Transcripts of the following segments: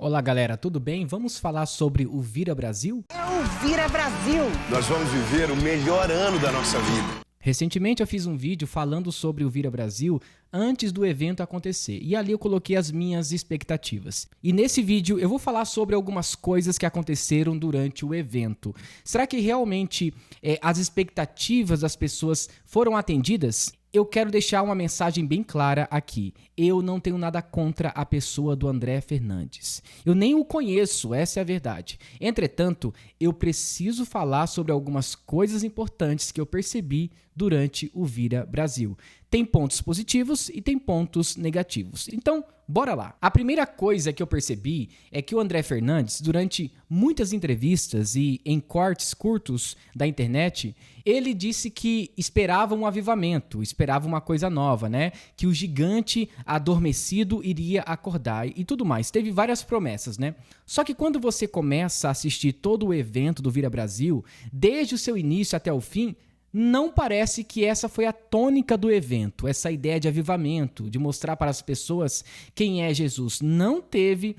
Olá galera, tudo bem? Vamos falar sobre o Vira Brasil? É o Vira Brasil! Nós vamos viver o melhor ano da nossa vida. Recentemente eu fiz um vídeo falando sobre o Vira Brasil antes do evento acontecer e ali eu coloquei as minhas expectativas. E nesse vídeo eu vou falar sobre algumas coisas que aconteceram durante o evento. Será que realmente as expectativas das pessoas foram atendidas? Eu quero deixar uma mensagem bem clara aqui. Eu não tenho nada contra a pessoa do André Fernandes. Eu nem o conheço, essa é a verdade. Entretanto, eu preciso falar sobre algumas coisas importantes que eu percebi durante o Vira Brasil. Tem pontos positivos e tem pontos negativos. Então, bora lá. A primeira coisa que eu percebi é que o André Fernandes, durante muitas entrevistas e em cortes curtos da internet, ele disse que esperava um avivamento, esperava uma coisa nova, né? Que o gigante adormecido iria acordar e tudo mais. Teve várias promessas, né? Só que quando você começa a assistir todo o evento do Vira Brasil, desde o seu início até o fim, não parece que essa foi a tônica do evento, essa ideia de avivamento, de mostrar para as pessoas quem é Jesus. Não teve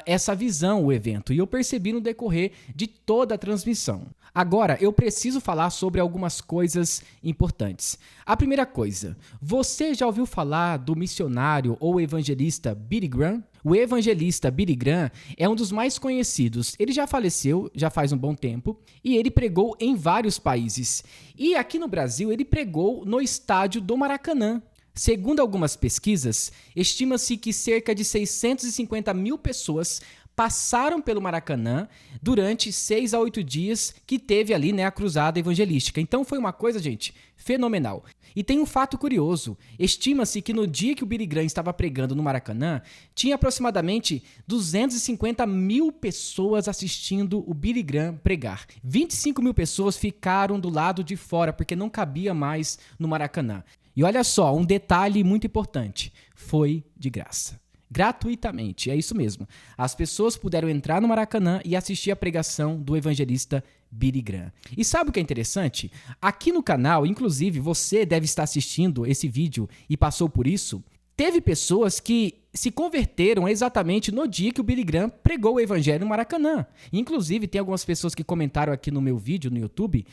essa visão o evento, e eu percebi no decorrer de toda a transmissão. Agora, eu preciso falar sobre algumas coisas importantes. A primeira coisa, você já ouviu falar do missionário ou evangelista Billy Graham? O evangelista Billy Graham é um dos mais conhecidos. Ele já faleceu, já faz um bom tempo, e ele pregou em vários países. E aqui no Brasil, ele pregou no estádio do Maracanã. Segundo algumas pesquisas, estima-se que cerca de 650 mil pessoas passaram pelo Maracanã durante 6 a 8 dias que teve ali, né, a cruzada evangelística. Então foi uma coisa, gente, fenomenal. E tem um fato curioso, estima-se que no dia que o Billy Graham estava pregando no Maracanã, tinha aproximadamente 250 mil pessoas assistindo o Billy Graham pregar. 25 mil pessoas ficaram do lado de fora, porque não cabia mais no Maracanã. E olha só, um detalhe muito importante, foi de graça. Gratuitamente, é isso mesmo. As pessoas puderam entrar no Maracanã e assistir a pregação do evangelista Billy Graham. E sabe o que é interessante? Aqui no canal, inclusive você deve estar assistindo esse vídeo e passou por isso, teve pessoas que se converteram exatamente no dia que o Billy Graham pregou o evangelho no Maracanã. Inclusive, tem algumas pessoas que comentaram aqui no meu vídeo no YouTube,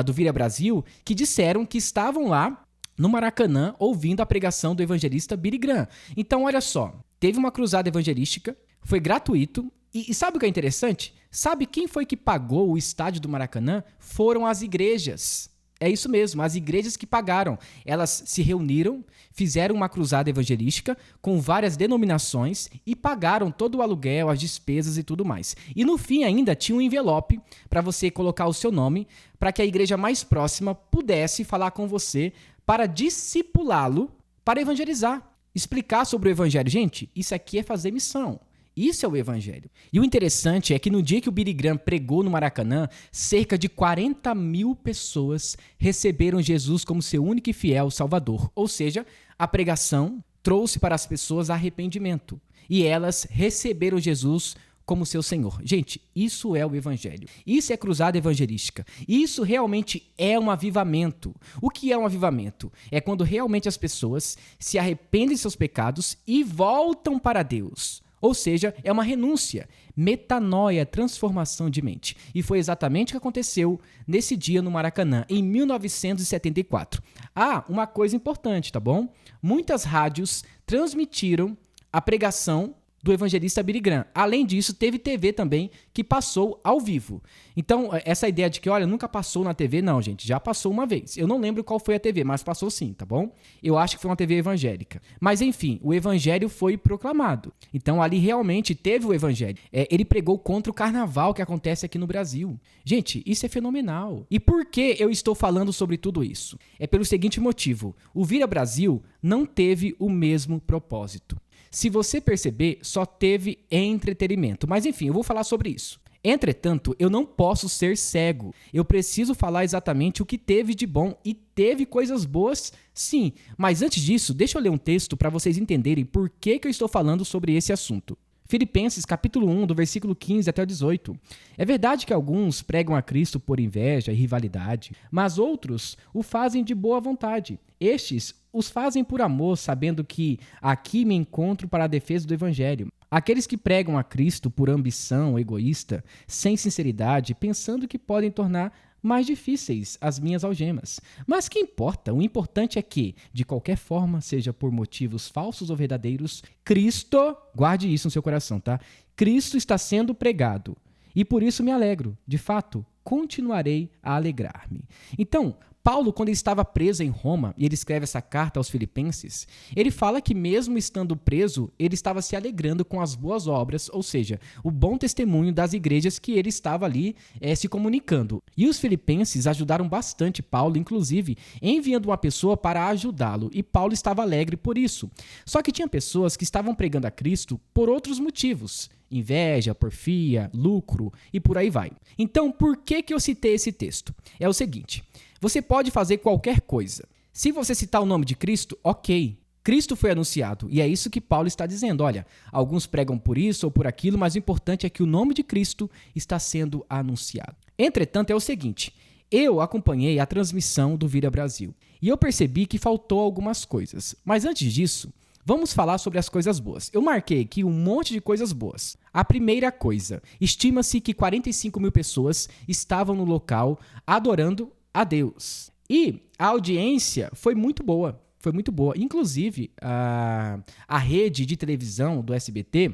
do Vira Brasil, que disseram que estavam lá no Maracanã ouvindo a pregação do evangelista Billy Graham. Então, olha só. Teve uma cruzada evangelística, foi gratuito, e sabe o que é interessante? Sabe quem foi que pagou o estádio do Maracanã? Foram as igrejas. É isso mesmo, as igrejas que pagaram. Elas se reuniram, fizeram uma cruzada evangelística com várias denominações e pagaram todo o aluguel, as despesas e tudo mais. E no fim ainda tinha um envelope para você colocar o seu nome, para que a igreja mais próxima pudesse falar com você para discipulá-lo, para evangelizar. Explicar sobre o evangelho. Gente, isso aqui é fazer missão. Isso é o evangelho. E o interessante é que no dia que o Billy Graham pregou no Maracanã, cerca de 40 mil pessoas receberam Jesus como seu único e fiel Salvador. Ou seja, a pregação trouxe para as pessoas arrependimento. E elas receberam Jesus como seu Senhor. Gente, isso é o evangelho. Isso é cruzada evangelística. Isso realmente é um avivamento. O que é um avivamento? É quando realmente as pessoas se arrependem de seus pecados e voltam para Deus. Ou seja, é uma renúncia, metanoia, transformação de mente. E foi exatamente o que aconteceu nesse dia no Maracanã, em 1974. Ah, uma coisa importante, tá bom? Muitas rádios transmitiram a pregação do evangelista Billy Graham. Além disso, teve TV também que passou ao vivo. Então, essa ideia de que, olha, nunca passou na TV, não, gente, já passou uma vez. Eu não lembro qual foi a TV, mas passou sim, tá bom? Eu acho que foi uma TV evangélica. Mas, enfim, o evangelho foi proclamado. Então, ali realmente teve o evangelho. Ele pregou contra o carnaval que acontece aqui no Brasil. Gente, isso é fenomenal. E por que eu estou falando sobre tudo isso? É pelo seguinte motivo. O Vira Brasil não teve o mesmo propósito. Se você perceber, só teve entretenimento. Mas enfim, eu vou falar sobre isso. Entretanto, eu não posso ser cego. Eu preciso falar exatamente o que teve de bom. E teve coisas boas, sim. Mas antes disso, deixa eu ler um texto para vocês entenderem por que eu estou falando sobre esse assunto. Filipenses, capítulo 1, do versículo 15 até o 18. É verdade que alguns pregam a Cristo por inveja e rivalidade, mas outros o fazem de boa vontade. Estes os fazem por amor, sabendo que aqui me encontro para a defesa do evangelho. Aqueles que pregam a Cristo por ambição egoísta, sem sinceridade, pensando que podem tornar mais difíceis as minhas algemas. Mas que importa? O importante é que, de qualquer forma, seja por motivos falsos ou verdadeiros, Cristo, guarde isso no seu coração, tá? Cristo está sendo pregado. E por isso me alegro. De fato, continuarei a alegrar-me. Então, Paulo, quando ele estava preso em Roma, e ele escreve essa carta aos Filipenses, ele fala que mesmo estando preso, ele estava se alegrando com as boas obras, ou seja, o bom testemunho das igrejas que ele estava ali se comunicando. E os filipenses ajudaram bastante Paulo, inclusive enviando uma pessoa para ajudá-lo, e Paulo estava alegre por isso. Só que tinha pessoas que estavam pregando a Cristo por outros motivos. Inveja, porfia, lucro e por aí vai. Então, por que eu citei esse texto? É o seguinte, você pode fazer qualquer coisa. Se você citar o nome de Cristo, ok. Cristo foi anunciado e é isso que Paulo está dizendo. Olha, alguns pregam por isso ou por aquilo, mas o importante é que o nome de Cristo está sendo anunciado. Entretanto, é o seguinte, eu acompanhei a transmissão do Vira Brasil e eu percebi que faltou algumas coisas. Mas antes disso, vamos falar sobre as coisas boas. Eu marquei aqui um monte de coisas boas. A primeira coisa, estima-se que 45 mil pessoas estavam no local adorando a Deus. E a audiência foi muito boa. Foi muito boa. Inclusive, a rede de televisão do SBT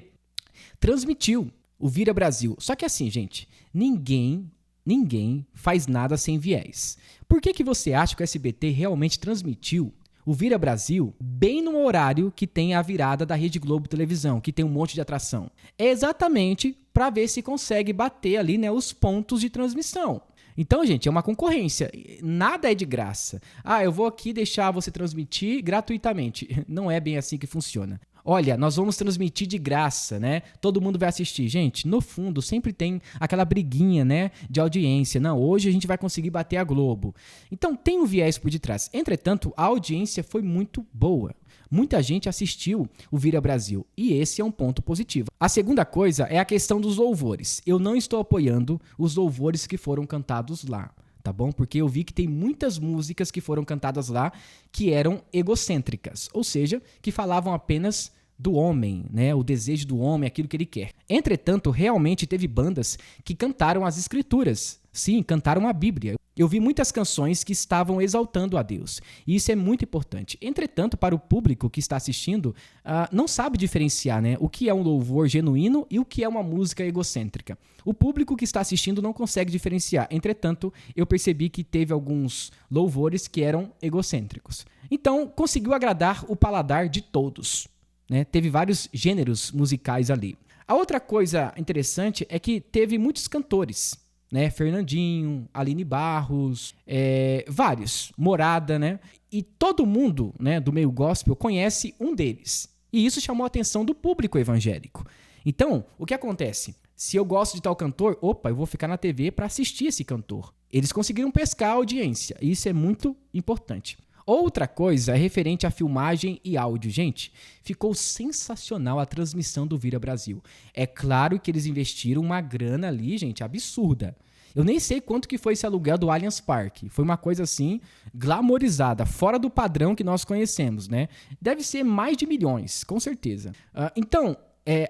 transmitiu o Vira Brasil. Só que assim, gente, ninguém faz nada sem viés. Por que você acha que o SBT realmente transmitiu o Vira Brasil bem no horário que tem a virada da Rede Globo Televisão, que tem um monte de atração? É exatamente para ver se consegue bater ali, né, os pontos de transmissão. Então, gente, é uma concorrência. Nada é de graça. Eu vou aqui deixar você transmitir gratuitamente. Não é bem assim que funciona. Olha, nós vamos transmitir de graça, né? Todo mundo vai assistir. Gente, no fundo, sempre tem aquela briguinha, né, de audiência. Não, hoje a gente vai conseguir bater a Globo. Então, tem um viés por detrás. Entretanto, a audiência foi muito boa. Muita gente assistiu o Vira Brasil e esse é um ponto positivo. A segunda coisa é a questão dos louvores. Eu não estou apoiando os louvores que foram cantados lá, tá bom? Porque eu vi que tem muitas músicas que foram cantadas lá que eram egocêntricas, ou seja, que falavam apenas do homem, né? O desejo do homem, aquilo que ele quer. Entretanto, realmente teve bandas que cantaram as escrituras. Sim, cantaram a Bíblia. Eu vi muitas canções que estavam exaltando a Deus. E isso é muito importante. Entretanto, para o público que está assistindo, não sabe diferenciar, né, o que é um louvor genuíno e o que é uma música egocêntrica. O público que está assistindo não consegue diferenciar. Entretanto, eu percebi que teve alguns louvores que eram egocêntricos. Então, conseguiu agradar o paladar de todos, né? Teve vários gêneros musicais ali. A outra coisa interessante é que teve muitos cantores, né? Fernandinho, Aline Barros, vários, Morada, né? E todo mundo, né, do meio gospel conhece um deles. E isso chamou a atenção do público evangélico. Então, o que acontece? Se eu gosto de tal cantor, eu vou ficar na TV para assistir esse cantor. Eles conseguiram pescar a audiência. E isso é muito importante. Outra coisa é referente à filmagem e áudio. Gente, ficou sensacional a transmissão do Vira Brasil. É claro que eles investiram uma grana ali, gente, absurda. Eu nem sei quanto que foi esse aluguel do Allianz Parque. Foi uma coisa assim, glamorizada, fora do padrão que nós conhecemos, né? Deve ser mais de milhões, com certeza. Então,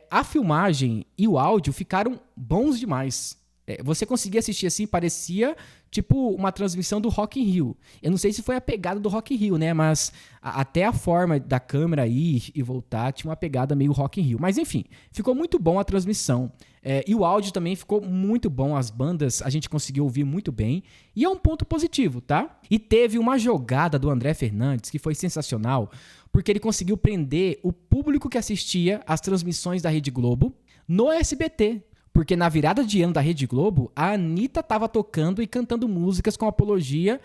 a filmagem e o áudio ficaram bons demais. Você conseguia assistir assim, parecia tipo uma transmissão do Rock in Rio. Eu não sei se foi a pegada do Rock in Rio, né? Mas até a forma da câmera ir e voltar tinha uma pegada meio Rock in Rio. Mas enfim, ficou muito bom a transmissão. E o áudio também ficou muito bom. As bandas a gente conseguiu ouvir muito bem. E é um ponto positivo, tá? E teve uma jogada do André Fernandes que foi sensacional, porque ele conseguiu prender o público que assistia às transmissões da Rede Globo no SBT. Porque na virada de ano da Rede Globo, a Anitta estava tocando e cantando músicas com apologia,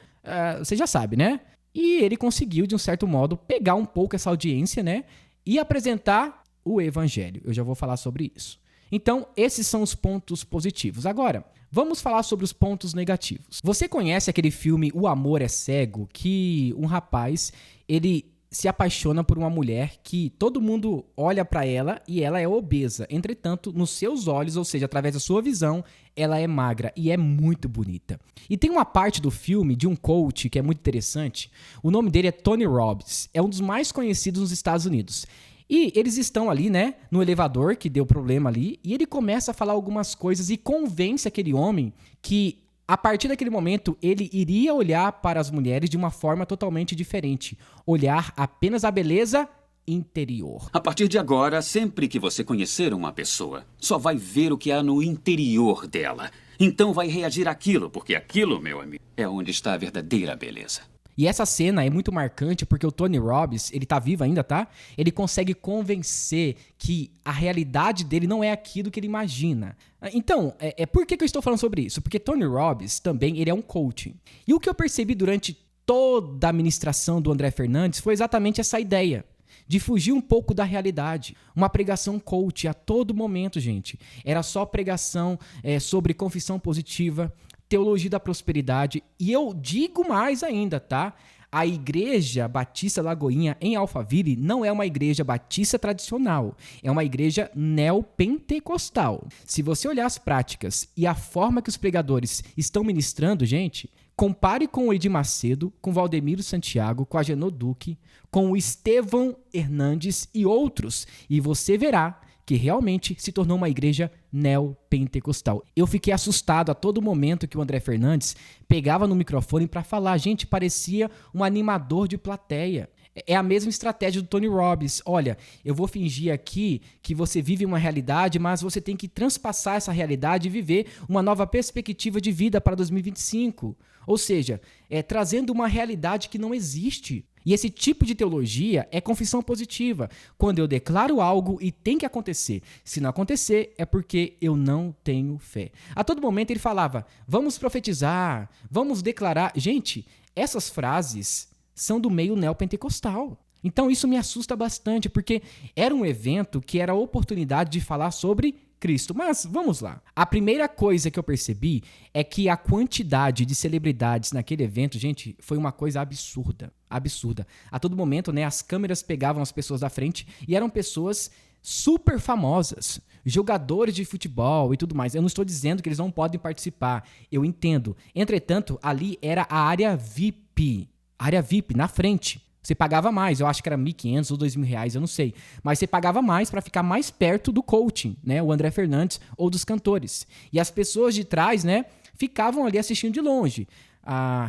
você já sabe, né? E ele conseguiu, de um certo modo, pegar um pouco essa audiência, né? E apresentar o evangelho. Eu já vou falar sobre isso. Então, esses são os pontos positivos. Agora, vamos falar sobre os pontos negativos. Você conhece aquele filme O Amor é Cego? Que um rapaz, ele se apaixona por uma mulher que todo mundo olha pra ela e ela é obesa. Entretanto, nos seus olhos, ou seja, através da sua visão, ela é magra e é muito bonita. E tem uma parte do filme de um coach que é muito interessante. O nome dele é Tony Robbins. É um dos mais conhecidos nos Estados Unidos. E eles estão ali, né, no elevador que deu problema ali, e ele começa a falar algumas coisas e convence aquele homem que a partir daquele momento ele iria olhar para as mulheres de uma forma totalmente diferente, olhar apenas a beleza interior. A partir de agora, sempre que você conhecer uma pessoa, só vai ver o que há no interior dela. Então vai reagir àquilo, porque aquilo, meu amigo, é onde está a verdadeira beleza. E essa cena é muito marcante porque o Tony Robbins, ele tá vivo ainda, tá? Ele consegue convencer que a realidade dele não é aquilo que ele imagina. Então, por que eu estou falando sobre isso? Porque Tony Robbins também, ele é um coach. E o que eu percebi durante toda a ministração do André Fernandes foi exatamente essa ideia de fugir um pouco da realidade. Uma pregação coach a todo momento, gente. Era só pregação sobre confissão positiva, teologia da prosperidade. E eu digo mais ainda, tá? A Igreja Batista Lagoinha em Alphaville não é uma igreja batista tradicional. É uma igreja neopentecostal. Se você olhar as práticas e a forma que os pregadores estão ministrando, gente, compare com o Edir Macedo, com o Valdemiro Santiago, com a Genô Duque, com o Estevão Hernandes e outros, e você verá que realmente se tornou uma igreja neopentecostal. Eu fiquei assustado a todo momento que o André Fernandes pegava no microfone para falar. Gente, parecia um animador de plateia. É a mesma estratégia do Tony Robbins. Olha, eu vou fingir aqui que você vive uma realidade, mas você tem que transpassar essa realidade e viver uma nova perspectiva de vida para 2025. Ou seja, trazendo uma realidade que não existe. E esse tipo de teologia é confissão positiva, quando eu declaro algo e tem que acontecer. Se não acontecer, é porque eu não tenho fé. A todo momento ele falava, vamos profetizar, vamos declarar. Gente, essas frases são do meio neopentecostal. Então isso me assusta bastante, porque era um evento que era a oportunidade de falar sobre Cristo. Mas vamos lá. A primeira coisa que eu percebi é que a quantidade de celebridades naquele evento, gente, foi uma coisa absurda. Absurda. A todo momento, né, as câmeras pegavam as pessoas da frente e eram pessoas super famosas, jogadores de futebol e tudo mais. Eu não estou dizendo que eles não podem participar, eu entendo. Entretanto, ali era a área VIP. Área VIP, na frente. Você pagava mais, eu acho que era R$1.500 ou R$2.000, eu não sei. Mas você pagava mais para ficar mais perto do coaching, né? O André Fernandes ou dos cantores. E as pessoas de trás, né, ficavam ali assistindo de longe.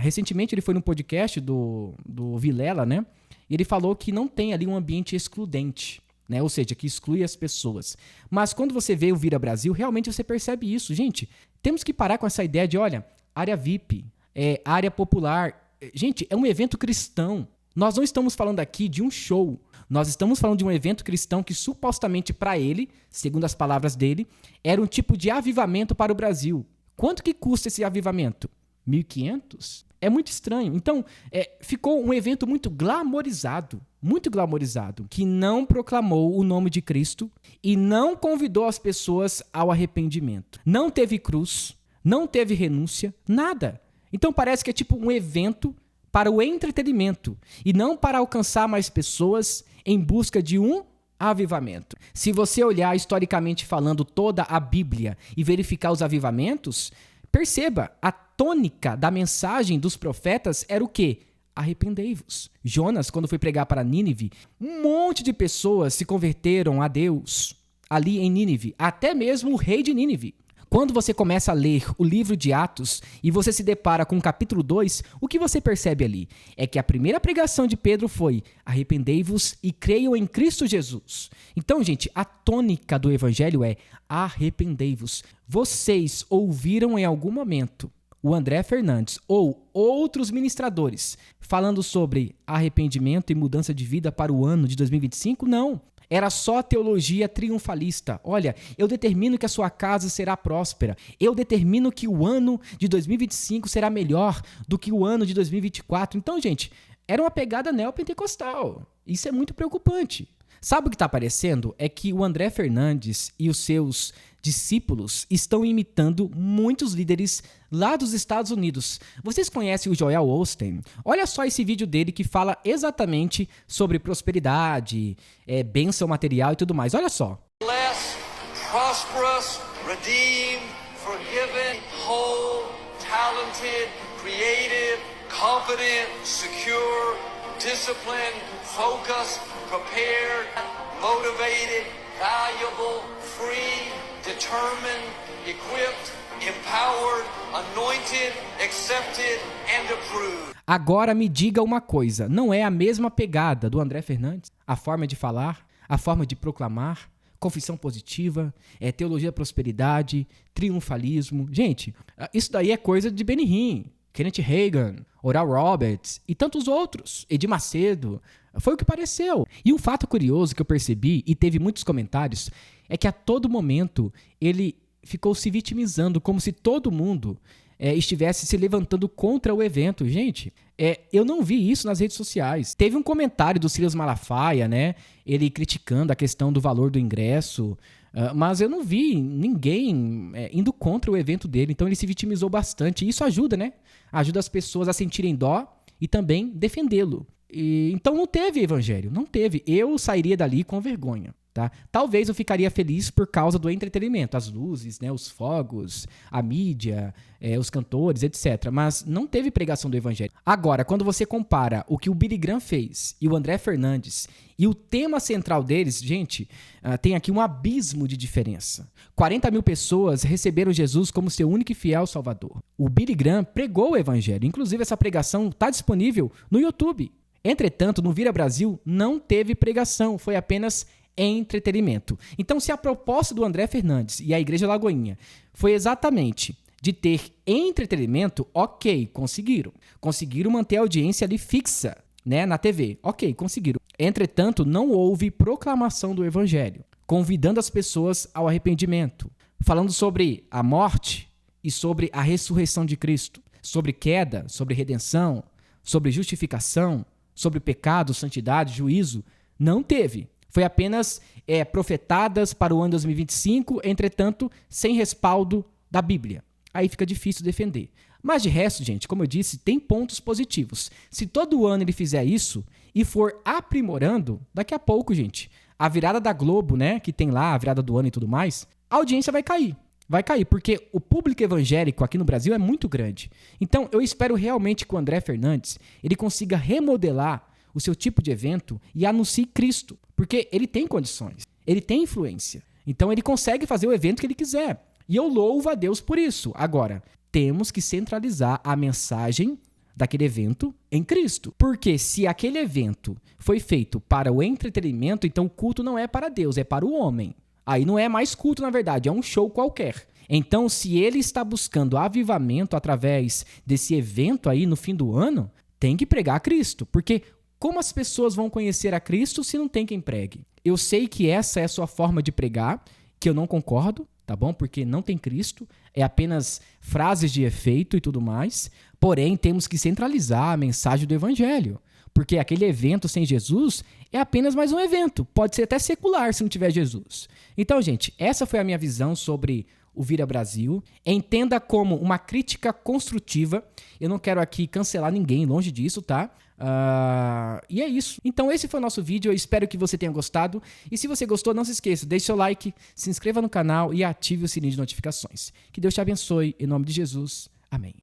Recentemente ele foi num podcast do Vilela, né? E ele falou que não tem ali um ambiente excludente, né? Ou seja, que exclui as pessoas. Mas quando você vê o Vira Brasil, realmente você percebe isso. Gente, temos que parar com essa ideia de, olha, área VIP, área popular. Gente, é um evento cristão. Nós não estamos falando aqui de um show. Nós estamos falando de um evento cristão que supostamente para ele, segundo as palavras dele, era um tipo de avivamento para o Brasil. Quanto que custa esse avivamento? 1.500? É muito estranho. Então, ficou um evento muito glamorizado, que não proclamou o nome de Cristo e não convidou as pessoas ao arrependimento. Não teve cruz, não teve renúncia, nada. Então parece que é tipo um evento para o entretenimento e não para alcançar mais pessoas em busca de um avivamento. Se você olhar historicamente falando toda a Bíblia e verificar os avivamentos, perceba, a tônica da mensagem dos profetas era o quê? Arrependei-vos. Jonas, quando foi pregar para Nínive, um monte de pessoas se converteram a Deus ali em Nínive, até mesmo o rei de Nínive. Quando você começa a ler o livro de Atos e você se depara com o capítulo 2, o que você percebe ali? É que a primeira pregação de Pedro foi: arrependei-vos e creiam em Cristo Jesus. Então, gente, a tônica do evangelho é: arrependei-vos. Vocês ouviram em algum momento o André Fernandes ou outros ministradores falando sobre arrependimento e mudança de vida para o ano de 2025? Não. Era só teologia triunfalista. Olha, eu determino que a sua casa será próspera. Eu determino que o ano de 2025 será melhor do que o ano de 2024. Então, gente, era uma pegada neopentecostal. Isso é muito preocupante. Sabe o que está aparecendo? É que o André Fernandes e os seus discípulos estão imitando muitos líderes lá dos Estados Unidos. Vocês conhecem o Joel Osteen? Olha só esse vídeo dele que fala exatamente sobre prosperidade, bênção material e tudo mais. Olha só. Blessed, prosperous, redeemed, forgiven, whole, talented, creative, confident, secure, disciplined, focused, prepared, motivated, valuable, free, determined, equipped, empowered, anointed, accepted, and approved. Agora me diga uma coisa, não é a mesma pegada do André Fernandes? A forma de falar, a forma de proclamar, confissão positiva, teologia da prosperidade, triunfalismo. Gente, isso daí é coisa de Benny Hinn, Kenneth Hagin, Oral Roberts e tantos outros, Edir Macedo. Foi o que pareceu. E um fato curioso que eu percebi, e teve muitos comentários, é que a todo momento ele ficou se vitimizando, como se todo mundo estivesse se levantando contra o evento. Gente, eu não vi isso nas redes sociais. Teve um comentário do Silas Malafaia, né? Ele criticando a questão do valor do ingresso, mas eu não vi ninguém indo contra o evento dele. Então ele se vitimizou bastante. E isso ajuda, né? Ajuda as pessoas a sentirem dó e também defendê-lo. Então não teve evangelho, não teve. Eu sairia dali com vergonha. Tá? Talvez eu ficaria feliz por causa do entretenimento, as luzes, né, os fogos, a mídia, os cantores, etc. Mas não teve pregação do evangelho. Agora, quando você compara o que o Billy Graham fez e o André Fernandes e o tema central deles, gente, tem aqui um abismo de diferença. 40 mil pessoas receberam Jesus como seu único e fiel Salvador. O Billy Graham pregou o evangelho. Inclusive, essa pregação está disponível no YouTube. Entretanto, no Vira Brasil não teve pregação, foi apenas entretenimento. Então, se a proposta do André Fernandes e a Igreja Lagoinha foi exatamente de ter entretenimento, ok, conseguiram. Conseguiram manter a audiência ali fixa, né, na TV. Ok, conseguiram. Entretanto, não houve proclamação do Evangelho, convidando as pessoas ao arrependimento, falando sobre a morte e sobre a ressurreição de Cristo, sobre queda, sobre redenção, sobre justificação, sobre pecado, santidade, juízo. Não teve. Foi apenas profetadas para o ano 2025, entretanto, sem respaldo da Bíblia. Aí fica difícil defender. Mas de resto, gente, como eu disse, tem pontos positivos. Se todo ano ele fizer isso e for aprimorando, daqui a pouco, gente, a virada da Globo, né, que tem lá a virada do ano e tudo mais, a audiência vai cair. Vai cair, porque o público evangélico aqui no Brasil é muito grande. Então, eu espero realmente que o André Fernandes ele consiga remodelar o seu tipo de evento e anuncie Cristo, porque ele tem condições, ele tem influência. Então ele consegue fazer o evento que ele quiser. E eu louvo a Deus por isso. Agora, temos que centralizar a mensagem daquele evento em Cristo. Porque se aquele evento foi feito para o entretenimento, então o culto não é para Deus, é para o homem. Aí não é mais culto, na verdade, é um show qualquer. Então, se ele está buscando avivamento através desse evento aí no fim do ano, tem que pregar a Cristo, porque como as pessoas vão conhecer a Cristo se não tem quem pregue? Eu sei que essa é a sua forma de pregar, que eu não concordo, tá bom? Porque não tem Cristo, é apenas frases de efeito e tudo mais. Porém, temos que centralizar a mensagem do Evangelho, porque aquele evento sem Jesus é apenas mais um evento. Pode ser até secular se não tiver Jesus. Então, gente, essa foi a minha visão sobre o Vira Brasil. Entenda como uma crítica construtiva. Eu não quero aqui cancelar ninguém, longe disso, tá? E é isso. Então esse foi o nosso vídeo, eu espero que você tenha gostado. E se você gostou, não se esqueça, deixe seu like, se inscreva no canal e ative o sininho de notificações. Que Deus te abençoe, em nome de Jesus. Amém.